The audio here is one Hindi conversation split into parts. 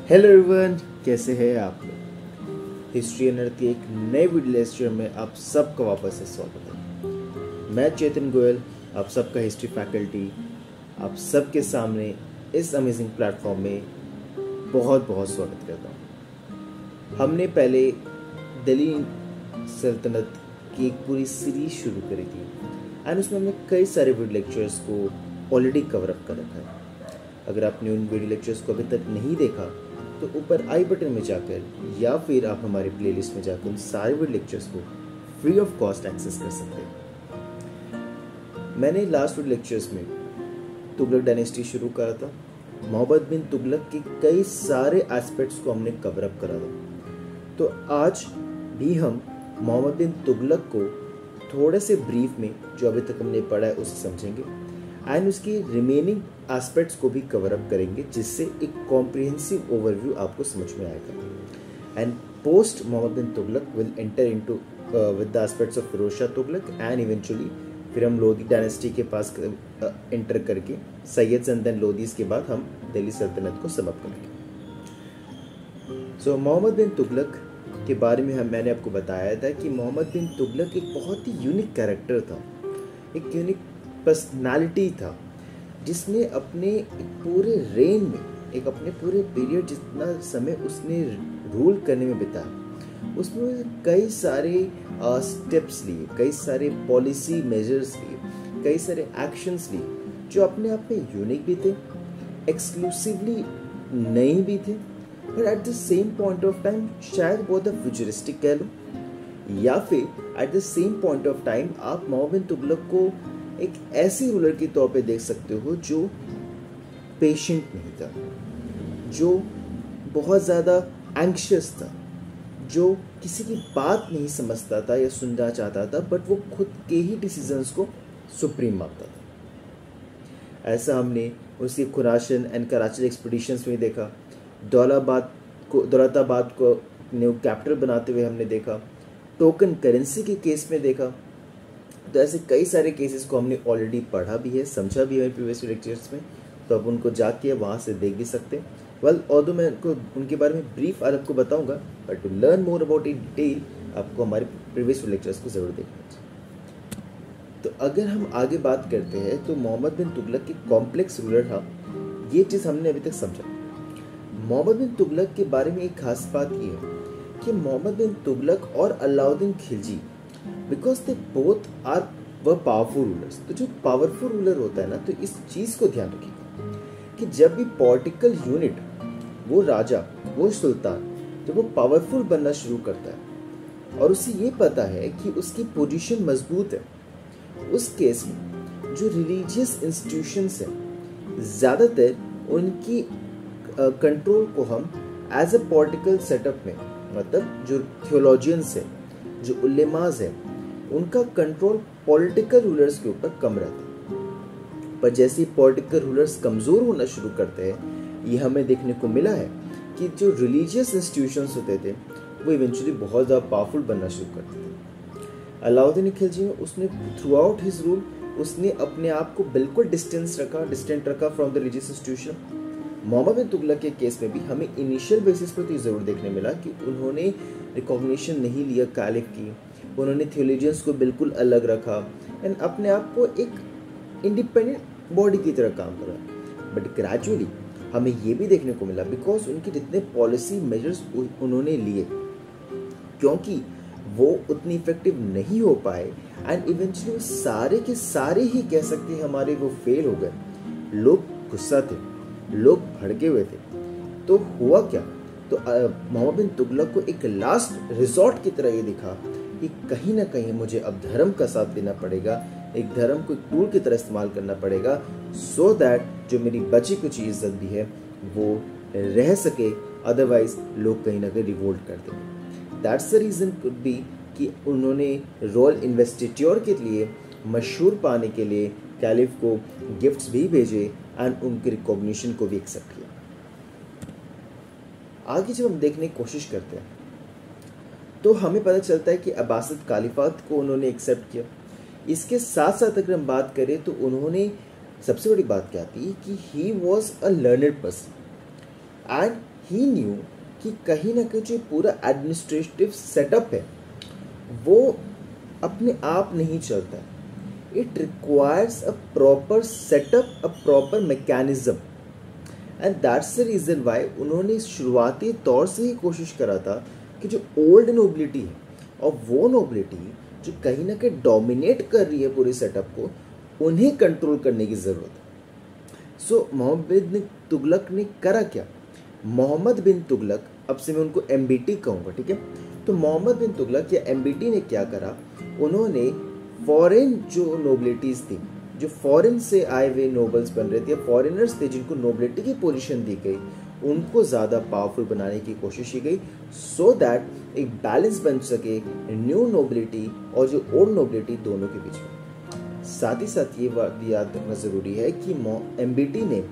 हेलो एवरीवन, कैसे हैं आप लोग। हिस्ट्री एंड अर्थ के एक नए वीडियो लेक्चर में आप सबका वापस से स्वागत है। मैं चेतन गोयल, आप सबका हिस्ट्री फैकल्टी, आप सबके सामने इस अमेजिंग प्लेटफॉर्म में बहुत बहुत स्वागत करता हूँ। हमने पहले दिल्ली सल्तनत की एक पूरी सीरीज शुरू करी थी एंड उसमें हमने कई सारे वीडियो लेक्चर्स को ऑलरेडी कवर अप कर रखा है। अगर आपने उन वीडियो लेक्चर्स को अभी तक नहीं देखा तो ऊपर आई बटन में जाकर या फिर आप हमारे प्लेलिस्ट में जाकर उन सारे वीडियो लेक्चर्स को फ्री ऑफ कॉस्ट एक्सेस कर सकते हैं। मैंने लास्ट वीडियो लेक्चर्स में तुगलक डायनेस्टी शुरू करा था। मोहम्मद बिन तुगलक के कई सारे एस्पेक्ट्स को हमने कवर अप करा था। तो आज भी हम मोहम्मद बिन तुगलक को थोड़े से ब्रीफ में जो अभी तक हमने पढ़ा है उसे समझेंगे एंड उसकी रिमेनिंग एस्पेक्ट्स को भी कवर अप करेंगे, जिससे एक कॉम्प्रिहेंसिव ओवरव्यू आपको समझ में आएगा। And post Mohammad bin Tughlaq will enter into with the aspects of Firoz Shah Tughlaq and eventually फिर हम लोधी डायनेस्टी के पास एंटर करके सैयद एंड देन लोधीज के बाद हम दिल्ली सल्तनत को समाप्त करेंगे। सो मोहम्मद बिन तुगलक के बारे में मैंने आपको बताया था कि मोहम्मद बिन तुगलक एक बहुत ही यूनिक कैरेक्टर था, एक यूनिक पर्सनालिटी था, जिसने अपने पूरे रेन में एक अपने पूरे पीरियड जितना समय उसने रूल करने में बिताया, उसमें कई सारे स्टेप्स लिए, कई सारे पॉलिसी मेजर्स लिए, कई सारे एक्शंस लिए जो अपने आप में यूनिक भी थे, एक्सक्लूसिवली नए भी थे, but at the same point of time शायद बहुत फ्यूचरिस्टिक कह लो, या फिर at the same point of time आप मोहम्मद बिन तुगलक को एक ऐसे रूलर के तौर पे देख सकते हो जो पेशेंट नहीं था, जो बहुत ज़्यादा एंग्शियस था, जो किसी की बात नहीं समझता था या सुनना चाहता था, बट वो खुद के ही डिसीजंस को सुप्रीम मानता था। ऐसा हमने उसकी खुरासन एंड कराची एक्सपीडिशंस में देखा, दौलताबाद को न्यू कैपिटल बनाते हुए हमने देखा, टोकन करेंसी के केस में देखा। तो ऐसे कई सारे केसेस को हमने ऑलरेडी पढ़ा भी है, समझा भी है प्रीवियस लेक्चर्स में, तो अब उनको जाके वहाँ से देख भी सकते हैं। वेल ऑल्दो मैं उनके बारे में ब्रीफ आज आपको बताऊंगा, but to learn more about in detail आपको हमारे प्रीवियस लेक्चर्स को ज़रूर देखना चाहिए। तो अगर हम आगे बात करते हैं तो मोहम्मद बिन तुगलक एक कॉम्प्लेक्स रूलर था, ये चीज़ हमने अभी तक समझा। मोहम्मद बिन तुगलक के बारे में एक खास बात ये है कि मोहम्मद बिन तुगलक और Alauddin Khilji, because they both are were powerful rulers. तो जो पावरफुल रूलर होता है ना, तो इस चीज़ को ध्यान रखिएगा कि जब भी पॉलिटिकल यूनिट, वो राजा, वो सुल्तान, जब वो पावरफुल बनना शुरू करता है और उसे ये पता है कि उसकी पोजीशन मजबूत है, उस केस में जो रिलीजियस इंस्टीट्यूशंस हैं, ज़्यादातर उनकी कंट्रोल को हम एज अ पॉलिटिकल सेटअप में, मतलब जो थियोलॉजियंस हैं, जो उलेमाज हैं, उनका कंट्रोल पॉलिटिकल रूलर्स के ऊपर कम रहता है। पर जैसे ही पॉलिटिकल रूलर्स कमज़ोर होना शुरू करते हैं, ये हमें देखने को मिला है कि जो रिलीजियस इंस्टीट्यूशंस होते थे वो इवेंचुअली बहुत ज़्यादा पावरफुल बनना शुरू करते थे। अलाउद्दीन खिलजी में उसने थ्रू आउट हिज रूल उसने अपने आप को बिल्कुल डिस्टेंट रखा from the religious institution. Mohammad bin Tughlaq के केस में भी हमें इनिशियल बेसिस पर तो ज़रूर देखने मिला कि उन्होंने रिकॉग्निशन नहीं लिया कैलिफ की, उन्होंने थियोलॉजियंस को बिल्कुल अलग रखा एंड अपने आप को एक इंडिपेंडेंट बॉडी की तरह काम करा। बट ग्रेजुअली हमें ये भी देखने को मिला, बिकॉज उनके जितने पॉलिसी मेजर्स उन्होंने लिए, क्योंकि वो उतनी इफेक्टिव नहीं हो पाए एंड इवेंचुअली सारे के सारे ही कह सकते हैं हमारे वो फेल हो गए। लोग गुस्सा थे, लोग भड़के हुए थे। तो हुआ क्या, तो मोहम्मद बिन तुगलक को एक लास्ट रिजॉर्ट की तरह ये दिखा कि कहीं ना कहीं मुझे अब धर्म का साथ देना पड़ेगा, एक धर्म को टूल की तरह इस्तेमाल करना पड़ेगा, सो दैट जो मेरी बची कुछ इज्जत भी है वो रह सके, अदरवाइज लोग कहीं ना कहीं रिवोल्ट कर देंगे। That's the reason could be कि उन्होंने रॉयल इन्वेस्टिट्योर के लिए मशहूर पाने के लिए कैलिफ को गिफ्ट्स भी भेजे एंड उनकी रिकॉग्निशन को भी एक्सेप्ट किया। आगे जब हम देखने की कोशिश करते हैं तो हमें पता चलता है कि अब्बासिद कालिफात को उन्होंने एक्सेप्ट किया। इसके साथ साथ अगर हम बात करें तो उन्होंने, सबसे बड़ी बात क्या थी कि he was a learned person and he new कि कहीं ना कहीं जो पूरा एडमिनिस्ट्रेटिव सेटअप है वो अपने आप नहीं चलता है। It requires a proper setup, a proper mechanism, and that's the reason why उन्होंने शुरुआती तौर से ही कोशिश करा था कि जो ओल्ड नोबिलिटी है और वो नोबिलिटी जो कहीं ना कहीं डोमिनेट कर रही है पूरे सेटअप को, उन्हें कंट्रोल करने की ज़रूरत है। सो मोहम्मद बिन तुगलक ने करा क्या? मोहम्मद बिन तुगलक, अब से मैं उनको MBT कहूँगा, ठीक है। तो मोहम्मद बिन तुगलक या MBT ने क्या करा, उन्होंने फॉरेन जो नोबिलिटीज़ थी, जो फॉरेन से आए हुए नोबल्स बन रहे थे, फॉरेनर्स थे जिनको नोबिलिटी की पोजीशन दी गई, उनको ज़्यादा पावरफुल बनाने की कोशिश की गई, सो दैट एक बैलेंस बन सके न्यू नोबिलिटी और जो ओल्ड नोबिलिटी दोनों के बीच में। साथ ही साथ ये बात याद रखना ज़रूरी है कि MBT ने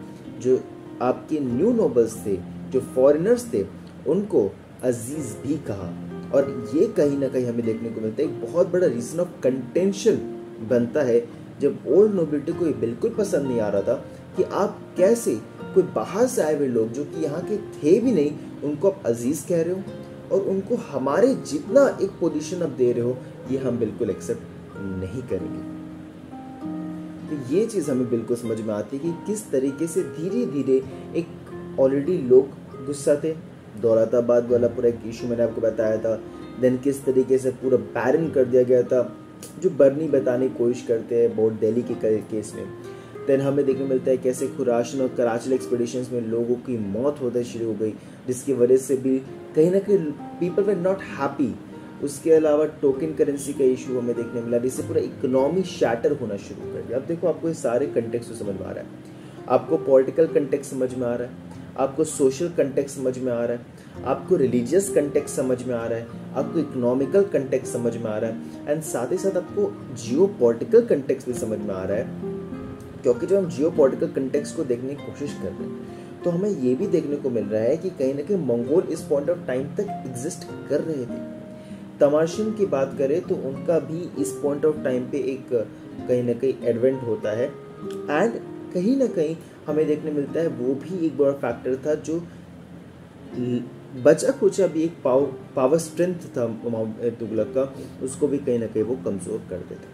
जो आपके न्यू नोबल्स थे, जो फॉरेनर्स थे, उनको अजीज़ भी कहा, और ये कहीं ना कहीं हमें देखने को मिलता है एक बहुत बड़ा रीज़न ऑफ कंटेंशन बनता है, जब ओल्ड नोबिलिटी को ये बिल्कुल पसंद नहीं आ रहा था कि आप कैसे कोई बाहर से आए हुए लोग जो कि यहाँ के थे भी नहीं, उनको आप अजीज़ कह रहे हो और उनको हमारे जितना एक पोजीशन आप दे रहे हो, ये हम बिल्कुल एक्सेप्ट नहीं करेंगे। तो ये चीज़ हमें बिल्कुल समझ में आती है कि किस तरीके से धीरे धीरे एक ऑलरेडी लोग गुस्सा थे, दौलताबाद वाला पूरा एक इशू मैंने आपको बताया था, देन किस तरीके से पूरा बैरन कर दिया गया था, जो बर्नी बताने की कोशिश करते हैं बहुत दिल्ली के केस में। देन हमें देखने मिलता है कैसे खुराशन और कराची एक्सपीडिशंस में लोगों की मौत होना शुरू हो गई, जिसकी वजह से भी कहीं ना कहीं पीपल वर नॉट हैप्पी। उसके अलावा टोकन करेंसी का इशू हमें देखने मिला, जिससे पूरा इकोनॉमी शैटर होना शुरू कर दिया। अब देखो, आपको ये सारे कंटेक्स्ट समझ में आ रहा है, आपको पॉलिटिकल कंटेक्स्ट समझ में आ रहा है, आपको सोशल कंटेक्स्ट समझ में आ रहा है, आपको रिलीजियस कंटेक्स्ट समझ में आ रहा है, आपको इकोनॉमिकल कंटेक्स्ट समझ में आ रहा है, एंड साथ ही साथ आपको जियो पॉलिटिकल कंटेक्स्ट भी समझ में आ रहा है। क्योंकि जब हम जियो पॉलिटिकल कंटेक्स्ट को देखने की कोशिश कर रहे हैं तो हमें ये भी देखने को मिल रहा है कि कहीं ना कहीं मंगोल इस पॉइंट ऑफ टाइम तक एग्जिस्ट कर रहे थे। तमाशिन की बात करें तो उनका भी इस पॉइंट ऑफ टाइम पे एक कहीं ना कहीं एडवेंट होता है, एंड कहीं ना कहीं हमें देखने मिलता है वो भी एक बड़ा फैक्टर था जो बचा खुचा भी एक पावर स्ट्रेंथ था तुगलक का, उसको भी कहीं ना कहीं वो कमज़ोर कर देता।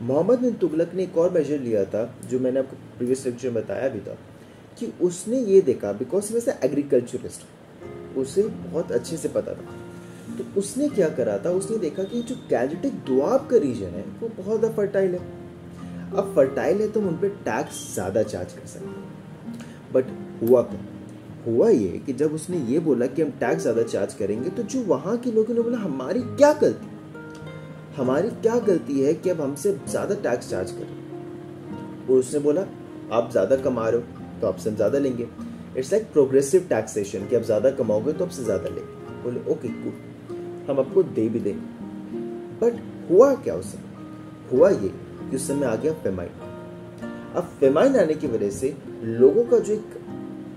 मोहम्मद बिन तुगलक ने एक और मेजर लिया था जो मैंने आपको प्रीवियस लेक्चर में बताया भी था, कि उसने ये देखा, बिकॉज वैसे एग्रीकल्चरिस्ट, उसे बहुत अच्छे से पता था, तो उसने क्या करा था, उसने देखा कि जो गैंजेटिक दोआब का रीजन है वो बहुत ज़्यादा फर्टाइल है। अब फर्टाइल है तो हम उन पर टैक्स ज़्यादा चार्ज कर सकते हैं। बट हुआ क्या? हुआ ये कि जब उसने ये बोला कि हम टैक्स ज़्यादा चार्ज करेंगे, तो जो वहाँ के लोगों ने बोला हमारी क्या गलती, हमारी क्या गलती है कि अब हमसे ज़्यादा टैक्स चार्ज करें। और उसने बोला आप ज़्यादा कमा रहे हो तो आपसे हम ज़्यादा लेंगे। इट्स लाइक प्रोग्रेसिव टैक्सेशन, कि आप ज़्यादा कमाओगे तो आपसे ज़्यादा लेंगे। बोले ओके कूल, हम आपको दे भी देंगे। बट हुआ क्या उस समय? हुआ ये कि उस समय आ गया फेमाइन। अब फेमाइन आने की वजह से लोगों का जो एक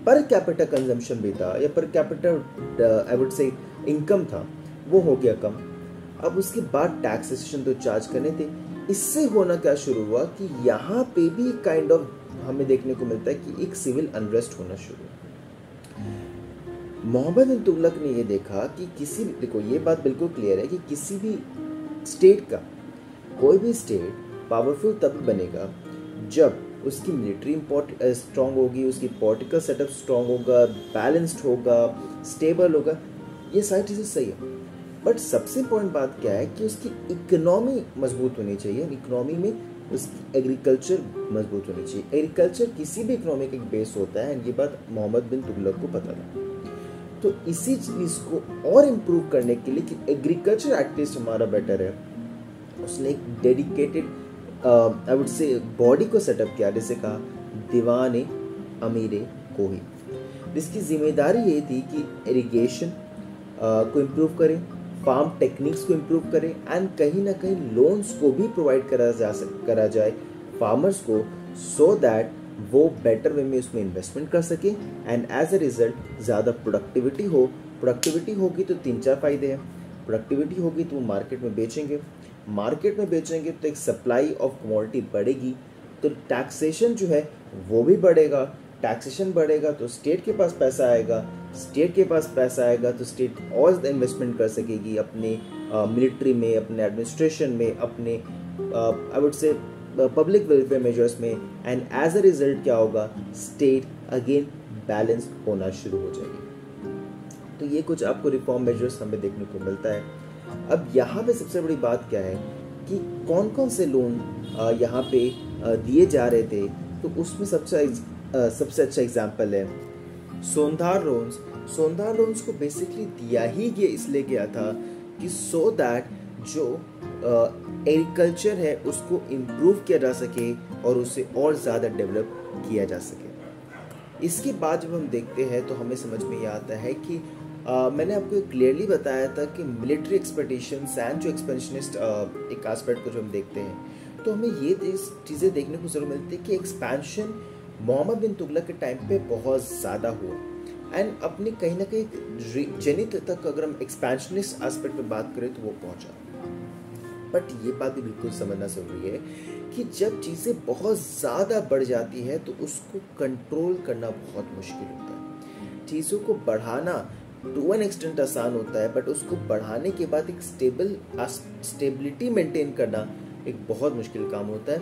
पर कैपिटा कंजम्पशन भी था, या पर कैपिटा आई वुड से इनकम था, वो हो गया कम। अब उसके बाद टैक्सेशन तो चार्ज करने थे। इससे होना क्या शुरू हुआ कि यहाँ पे भी काइंड ऑफ हमें देखने को मिलता है कि एक सिविल अनरेस्ट होना शुरू हुआ। मोहम्मद बिन तुगलक ने ये देखा कि किसी, देखो ये बात बिल्कुल क्लियर है कि किसी भी स्टेट का, कोई भी स्टेट पावरफुल तब बनेगा जब उसकी मिलिट्री स्ट्रांग होगी, उसकी पॉलिटिकल सेटअप स्ट्रांग होगा, बैलेंस्ड होगा, स्टेबल होगा, ये सारी चीज़ें सही है। बट सबसे इम्पोर्टेंट बात क्या है कि उसकी इकोनॉमी मजबूत होनी चाहिए। इकोनॉमी में उसकी एग्रीकल्चर मजबूत होनी चाहिए। एग्रीकल्चर किसी भी इकोनॉमी का एक बेस होता है, ये बात मोहम्मद बिन तुगलक को पता था। तो इसी चीज़ को और इम्प्रूव करने के लिए कि एग्रीकल्चर एटलीस्ट हमारा बेटर है, उसने एक डेडिकेटेड आई वुड से बॉडी को सेटअप किया, जैसे कहा दीवान अमीर कोही, जिसकी जिम्मेदारी ये थी कि इरिगेशन को इम्प्रूव करें, फार्म टेक्निक्स को इम्प्रूव करें, एंड कहीं ना कहीं लोन्स को भी प्रोवाइड करा जाए फार्मर्स को, सो दैट वो बेटर वे में उसमें इन्वेस्टमेंट कर सके, एंड एज अ रिजल्ट ज़्यादा प्रोडक्टिविटी हो। प्रोडक्टिविटी होगी तो 3-4 फायदे हैं। प्रोडक्टिविटी होगी तो वो मार्केट में बेचेंगे, मार्केट में बेचेंगे तो एक सप्लाई ऑफ कमोडिटी बढ़ेगी, तो टैक्सेशन जो है वो भी बढ़ेगा, टैक्सेशन बढ़ेगा तो स्टेट के पास पैसा आएगा, स्टेट के पास पैसा आएगा तो स्टेट और इन्वेस्टमेंट कर सकेगी अपने मिलिट्री में, अपने एडमिनिस्ट्रेशन में, अपने आई वुड से पब्लिक वेलफेयर मेजर्स में, एंड एज अ रिजल्ट क्या होगा, स्टेट अगेन बैलेंस होना शुरू हो जाएगी। तो ये कुछ आपको रिफॉर्म मेजर्स हमें देखने को मिलता है। अब यहाँ पे सबसे बड़ी बात क्या है कि कौन कौन से लोन यहाँ पे दिए जा रहे थे, तो उसमें सबसे अच्छा एग्जाम्पल है सोनधार लोन्स। सोनधार लोन्स को बेसिकली दिया ही इसलिए गया था कि सो दैट जो एग्रीकल्चर है उसको इम्प्रूव किया जा सके और उसे और ज़्यादा डेवलप किया जा सके। इसके बाद जब हम देखते हैं तो हमें समझ में ये आता है कि मैंने आपको क्लियरली बताया था कि मिलिट्री एक्सपेक्टेशंस एंड जो एक्सपेंशनिस्ट एक एस्पेक्ट को जो हम देखते हैं तो हमें ये चीज़ें देखने को जरूर मिलती है कि एक्सपेंशन मोहम्मद बिन तुगलक के टाइम पे बहुत ज़्यादा हुआ एंड अपनी कहीं ना कहीं जेनिथ तक अगर हम एक्सपेंशनिस्ट एस्पेक्ट पे बात करें तो वो पहुंचा। बट ये बात भी बिल्कुल समझना जरूरी है कि जब चीज़ें बहुत ज़्यादा बढ़ जाती है तो उसको कंट्रोल करना बहुत मुश्किल होता है। चीज़ों को बढ़ाना टू एन एक्सटेंट आसान होता है, बट उसको बढ़ाने के बाद एक स्टेबिलिटी मेंटेन करना एक बहुत मुश्किल काम होता है।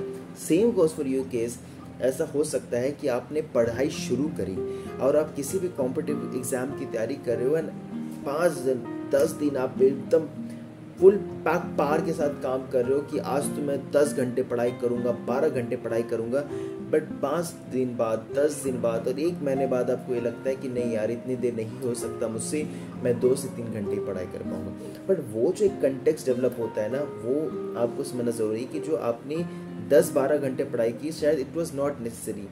Same goes for your case. ऐसा हो सकता है कि आपने पढ़ाई शुरू करी और आप किसी भी कॉम्पिटिटिव एग्जाम की तैयारी कर रहे हो एंड 5 दिन 10 दिन आप एकदम फुल पैक पार के साथ काम कर रहे हो कि आज तो मैं 10 घंटे पढ़ाई करूंगा, 12 घंटे पढ़ाई करूंगा, बट 5 दिन बाद, 10 दिन बाद और 1 महीने बाद आपको ये लगता है कि नहीं यार इतनी देर नहीं हो सकता मुझसे, मैं 2 से 3 घंटे पढ़ाई कर पाऊंगा। बट वो जो एक कंटेक्स्ट डेवलप होता है ना, वो आपको समझना जरूरी है कि जो आपने 10-12 घंटे पढ़ाई की, शायद इट वॉज नॉट नेसेसरी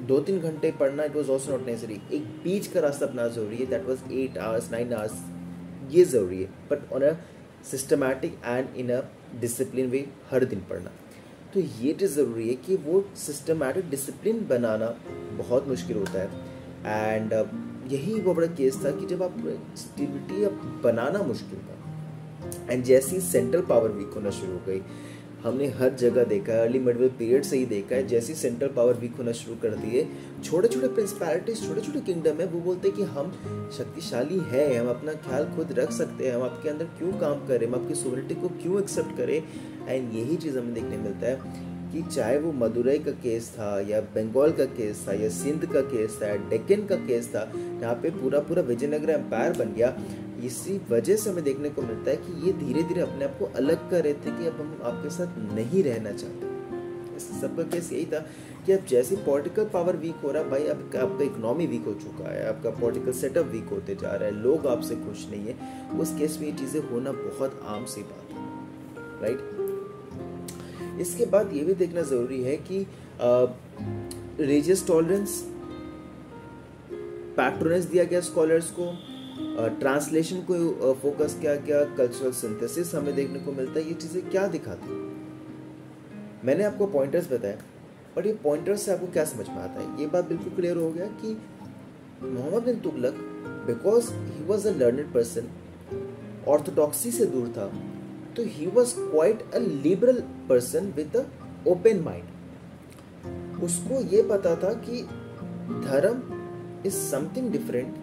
2-3 घंटे पढ़ना, it was also not necessary. एक बीच का रास्ता अपना जरूरी है, दैट वॉज 8 आवर्स 9 आवर्स, ये जरूरी है, but on a systematic and in a discipline way हर दिन पढ़ना। तो ये चीज़ ज़रूरी है कि वो सिस्टमैटिक डिसिप्लिन बनाना बहुत मुश्किल होता है एंड यही वो बड़ा केस था कि जब आप स्टेबिलिटी बनाना मुश्किल था एंड जैसी सेंट्रल पावर वीक होना शुरू हो गई, हमने हर जगह देखा है, अर्ली मिडल पीरियड से ही देखा है, जैसी सेंट्रल पावर वीक होना शुरू कर दिए, छोटे छोटे प्रिंसिपैलिटीज, छोटे छोटे किंगडम है, वो बोलते हैं कि हम शक्तिशाली है, हम अपना ख्याल खुद रख सकते हैं, हम आपके अंदर क्यों काम करें, हम आपकी सोवरेनिटी को क्यों एक्सेप्ट करें। एंड यही चीज़ हमें देखने मिलता है कि चाहे वो मदुरई का केस था या बंगाल का केस था या सिंध का केस था या डेक्कन का केस था, यहाँ पे पूरा पूरा विजयनगर एम्पायर बन गया। इसी वजह से हमें देखने को मिलता है कि ये धीरे धीरे अपने आप को अलग कर रहे थे कि अब हम आपके साथ नहीं रहना चाहते। सबका केस यही था कि अब जैसे पॉलिटिकल पावर वीक हो रहा है, भाई अब आपका इकोनॉमी वीक हो चुका है, आपका पॉलिटिकल सेटअप वीक होते जा रहा है, लोग आपसे खुश नहीं है, उस केस में ये चीज़ें होना बहुत आम सी बात है, राइट। इसके बाद ये भी देखना ज़रूरी है कि रिलीजियस टॉलरेंस, पैट्रोनेज दिया गया स्कॉलर्स को, ट्रांसलेशन को फोकस किया गया, कल्चरल सिंथेसिस हमें देखने को मिलता है। ये चीज़ें क्या दिखाती हैं? मैंने आपको पॉइंटर्स बताए, बट ये पॉइंटर्स से आपको क्या समझ में आता है? ये बात बिल्कुल क्लियर हो गया कि Mohammad bin Tughlaq, because he was a learned person, orthodoxy से दूर था, तो he was quite a liberal person with a open mind. उसको ये पता था कि धर्म इज समथिंग डिफरेंट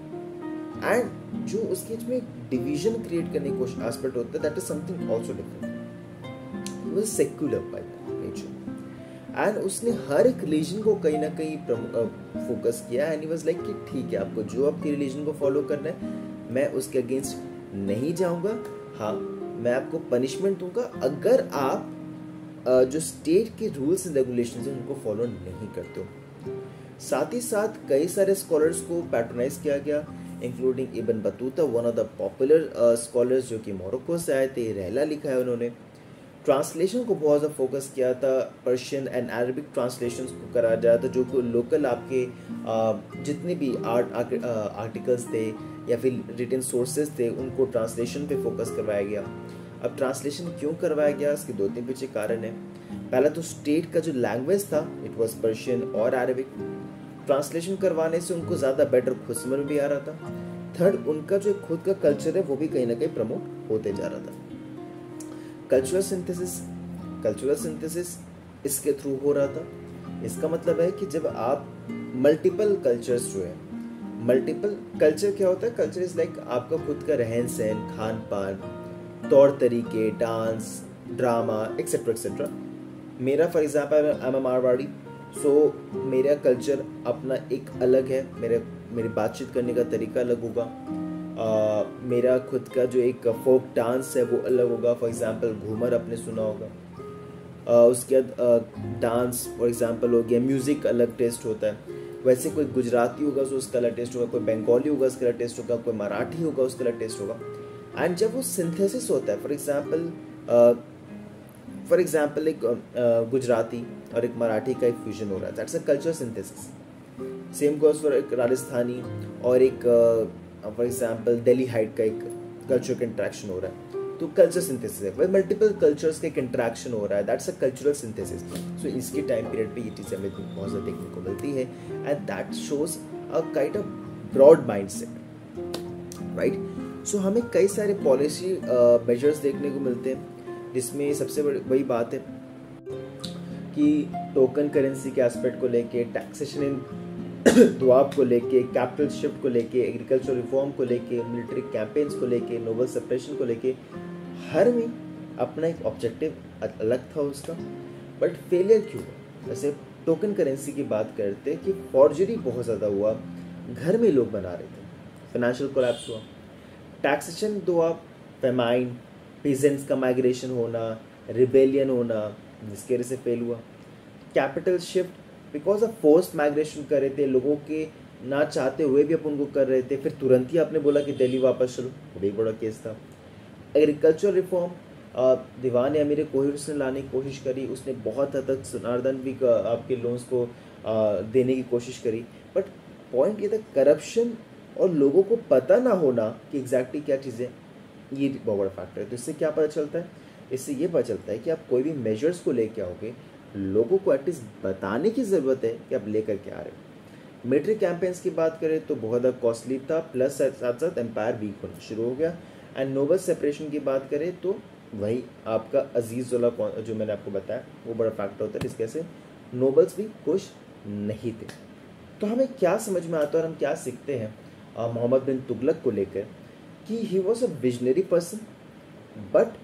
एंड जो उसके में डिवीजन क्रिएट करने की कोशिश एस्पेक्ट होता है, that is something also different. He was secular by nature and उसने हर एक रिलीजन को कहीं ना कहीं फोकस किया एंड ही वाज लाइक कि ठीक है, आपको जो आपके रिलीजन को फॉलो करना है, मैं उसके अगेंस्ट नहीं जाऊंगा। हाँ, मैं आपको पनिशमेंट दूंगा अगर आप जो स्टेट के रूल्स एंड रेगुलेशंस हैं उनको फॉलो नहीं करते हो। साथ ही साथ कई सारे स्कॉलर्स को पैट्रोनाइज किया गया, including Ibn Battuta, one of the popular scholars जो कि मोरक्को से आए थे, रहला लिखा है उन्होंने। ट्रांसलेशन को बहुत ज़्यादा फोकस किया था, पर्शियन एंड अरबिक ट्रांसलेशंस को करा जाता था, जो कि लोकल आपके जितने भी आर्टिकल्स थे या फिर रिटन सोर्सेज थे उनको ट्रांसलेशन पे फोकस करवाया गया। अब ट्रांसलेशन क्यों करवाया गया, इसके 2-3 पीछे कारण है। पहला तो स्टेट का जो लैंग्वेज था, इट वॉज पर्शियन और अरबिक। ट्रांसलेशन करवाने से उनको ज़्यादा बेटर खुद समझ में भी आ रहा था। थर्ड, उनका जो खुद का कल्चर है वो भी कहीं ना कहीं प्रमोट होते जा रहा था। कल्चरल सिंथेसिस इसके थ्रू हो रहा था। इसका मतलब है कि जब आप मल्टीपल कल्चर्स जो है, मल्टीपल कल्चर क्या होता है? कल्चर इज लाइक आपका खुद का रहन सहन, खान पान, तौर तरीके, डांस, ड्रामा एक्सेट्रा एक्सेट्रा। मेरा for example I am Marwari, so मेरा कल्चर अपना एक अलग है, मेरी बातचीत करने का तरीका अलग होगा। मेरा खुद का जो एक फोक डांस है वो अलग होगा। फॉर एग्जांपल घूमर आपने सुना होगा। उसके बाद डांस फॉर एग्जांपल हो गया, म्यूज़िक अलग टेस्ट होता है। वैसे कोई गुजराती होगा तो उसका अलग टेस्ट होगा, कोई बंगाली होगा उसका अलग टेस्ट होगा, कोई मराठी होगा उसका अलग टेस्ट होगा। एंड जब वो सिंथेसिस होता है, फॉर एग्जांपल एक गुजराती और एक मराठी का एक फ्यूजन हो रहा है, that's a culture synthesis. Same goes for एक राजस्थानी और एक फॉर एग्जांपल दिल्ली हाइट का एक कल्चर का इंट्रैक्शन हो रहा है, तो कल्चर सिंथेसिस है। वह मल्टीपल कल्चर्स का एक इंट्रैक्शन हो रहा है, दैट्स अ कल्चरल सिंथेसिस। सो इसके टाइम पीरियड पे ये चीज़ें हमें बहुत ज़्यादा देखने को मिलती है, and that shows a kind of broad mindset, right. So हमें कई सारे पॉलिसी मेजर्स देखने को मिलते हैं, जिसमें सबसे बड़ी बात है कि टोकन करेंसी के एस्पेक्ट को लेके, टैक्सेशन इन दुआब को लेके, कैपिटल शिफ्ट को लेके, एग्रीकल्चर रिफॉर्म को लेके, मिलिट्री कैंपेन्स को लेके, नोबल सेपरेशन को लेके, हर में अपना एक ऑब्जेक्टिव अलग था उसका। बट फेलियर क्यों हुआ? जैसे टोकन करेंसी की बात करते कि फॉर्जरी बहुत ज़्यादा हुआ, घर में लोग बना रहे थे, फाइनेंशियल कोलैप्स हुआ। टैक्सेशन दुआब, फेमाइन, पीजेंट्स का माइग्रेशन होना, रिबेलियन होना, जिसके वजह से फेल हुआ। Capital shift because of force migration कर रहे थे, लोगों के ना चाहते हुए भी अपन को कर रहे थे, फिर तुरंत ही आपने बोला कि दिल्ली वापस चलो, वो भी बड़ा केस था। एग्रीकल्चर रिफॉर्म, दीवान अमीर कोहिर उसने लाने की कोशिश करी, उसने बहुत हद तक सुनारदन भी आपके लोन्स को देने की कोशिश करी। बट पॉइंट ये था करप्शन और लोगों को पता ना होना कि एग्जैक्टली क्या चीज़ें, ये बहुत बड़ा फैक्टर है। तो इससे क्या पता चलता है? इससे ये पता चलता है कि आप कोई भी मेजर्स को लेके आओगे, लोगों को एटलीस्ट बताने की ज़रूरत है कि आप लेकर के आ रहे हो। मिलिट्री कैंपेन्स की बात करें तो बहुत ज़्यादा कॉस्टली था, प्लस साथ साथ एम्पायर वीक होना शुरू हो गया। एंड नोबल सेपरेशन की बात करें तो वही आपका अजीज़ वाला जो मैंने आपको बताया वो बड़ा फैक्टर होता है, जिसके से नोबल्स भी खुश नहीं थे। तो हमें क्या समझ में आता है और हम क्या सीखते हैं मोहम्मद बिन तुगलक को लेकर, कि he was a visionary person, but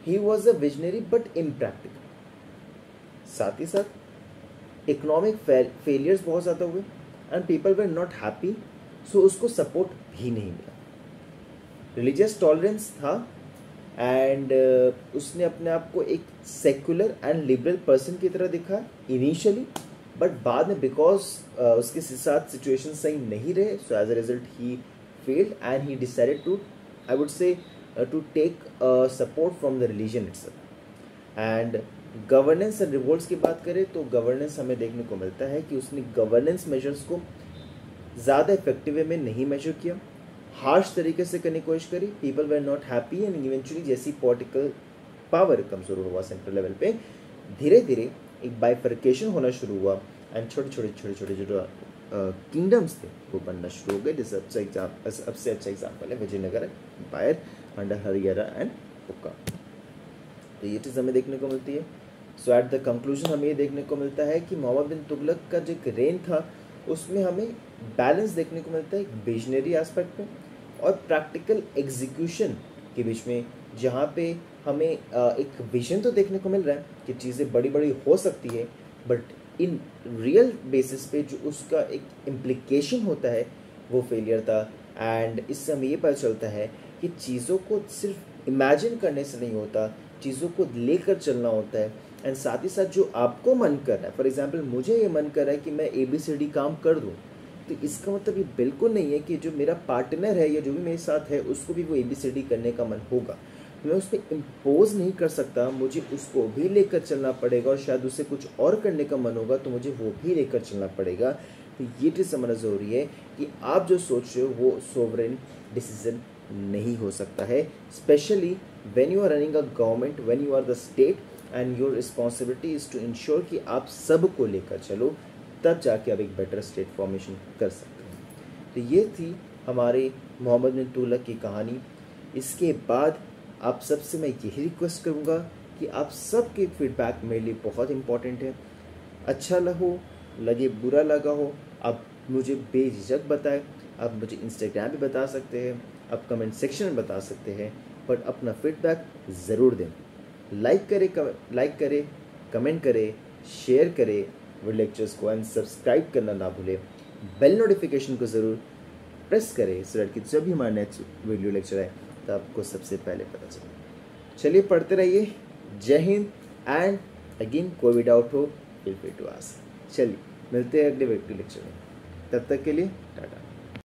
he was a visionary but impractical. साथ ही साथ इकोनॉमिक फेलियर्स बहुत ज़्यादा हुए and people were not happy, so उसको सपोर्ट भी नहीं मिला। रिलीजियस टॉलरेंस था एंड उसने अपने आप को एक सेक्युलर एंड लिबरल पर्सन की तरह दिखा इनिशियली, बट बाद में बिकॉज उसके साथ सिचुएशन सही नहीं रहे, so as a result he failed and he decided to, I would say, to take support from the religion itself. And governance and revolts की बात करें तो गवर्नेंस हमें देखने को मिलता है कि उसने गवर्नेंस मेजर्स को ज़्यादा इफेक्टिव वे में नहीं मेजर किया, हार्श तरीके से करने की कोशिश करी, people were not happy and eventually जैसी पॉलिटिकल पावर कमजोर हुआ सेंट्रल लेवल पे, धीरे धीरे एक बाइफर्केशन होना शुरू हुआ एंड छोटे छोटे जो किंगडम्स थे वो बनना शुरू हो गए। जैसे सबसे अच्छा एग्जाम्पल है Vijayanagara empire under Harihara and Bukka. तो ये चीज़ हमें देखने को मिलती है। सो एट द कंक्लूजन हमें ये देखने को मिलता है कि मोहम्मद बिन तुगलक का जो एक रेन था उसमें हमें बैलेंस देखने को मिलता है, एक विजनरी एस्पेक्ट में और प्रैक्टिकल एग्जीक्यूशन के बीच में, जहाँ पे हमें एक विजन तो देखने को मिल रहा है कि चीज़ें बड़ी बड़ी हो सकती है, बट इन रियल बेसिस पे जो उसका एक इम्प्लीकेशन होता है वो फेलियर था। एंड इससे हमें ये पता चलता है कि चीज़ों को सिर्फ इमेजिन करने से नहीं होता, चीज़ों को लेकर चलना होता है। एंड साथ ही साथ जो आपको मन कर रहा है, फॉर एग्जांपल मुझे ये मन कर रहा है कि मैं ABCD काम कर दूं, तो इसका मतलब ये बिल्कुल नहीं है कि जो मेरा पार्टनर है या जो भी मेरे साथ है उसको भी वो ABCD करने का मन होगा। मैं उस पर इम्पोज नहीं कर सकता, मुझे उसको भी लेकर चलना पड़ेगा, और शायद उसे कुछ और करने का मन होगा तो मुझे वो भी लेकर चलना पड़ेगा। तो ये चीज़ समझना ज़रूरी है कि आप जो सोच रहे हो वो सोवरेन डिसीजन नहीं हो सकता है, specially when you are running a government, when you are the state and your responsibility is to ensure कि आप सबको लेकर चलो, तब जाके आप एक बेटर स्टेट फॉर्मेशन कर सकते हैं। तो ये थी हमारे मोहम्मद बिन तुगलक की कहानी। इसके बाद आप सबसे मैं यही रिक्वेस्ट करूँगा कि आप सबके फीडबैक मेरे लिए बहुत इंपॉर्टेंट है। अच्छा लहो लगे, बुरा लगा हो, आप मुझे बेझिझक बताएं। आप मुझे इंस्टाग्राम पे बता सकते हैं, आप कमेंट सेक्शन में बता सकते हैं, बट अपना फीडबैक ज़रूर दें। लाइक करें, कमेंट करें, शेयर करें वीडियो लेक्चर्स को, एंड सब्सक्राइब करना ना भूलें। बेल नोटिफिकेशन को ज़रूर प्रेस करें सो दैट कि जब भी हमारा नेक्स्ट वीडियो लेक्चर आए तो आपको सबसे पहले पता चले। चलिए पढ़ते रहिए। जय हिंद। एंड अगेन कोई भी डाउट हो फील फ्री टू आस्क। चलिए मिलते हैं अगले वीडियो लेक्चर में, तब तक के लिए टाटा।